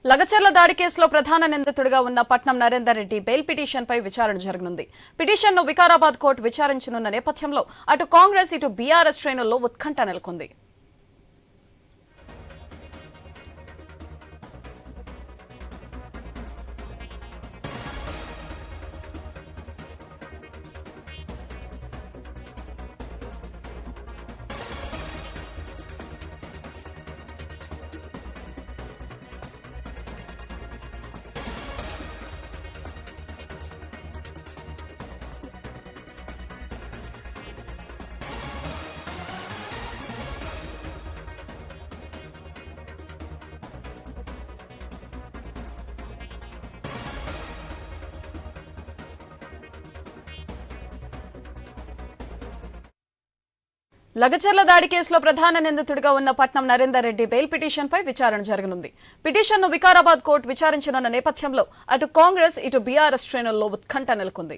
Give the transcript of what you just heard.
లగచర్ల దాడి కేసులో ప్రధాన నిందితుడిగా ఉన్న పట్నం నరేందర్ రెడ్డి బెయిల్ పిటిషన్పై విచారణ జరగనుంది. పిటిషన్ను వికారాబాద్ కోర్టు విచారించనున్న నేపథ్యంలో అటు కాంగ్రెస్ ఇటు బీఆర్ఎస్ శ్రేణుల్లో ఉత్కంఠ నెలకొంది. లగచర్ల దాడి కేసులో ప్రధాన నిందితుడిగా ఉన్న పట్నం నరేందర్ రెడ్డి బెయిల్ పిటిషన్పై విచారణ జరగనుంది. పిటిషన్ను వికారాబాద్ కోర్టు విచారించనున్న నేపథ్యంలో అటు కాంగ్రెస్ ఇటు బీఆర్ఎస్ శ్రేణుల్లో ఉత్కంఠ నెలకొంది.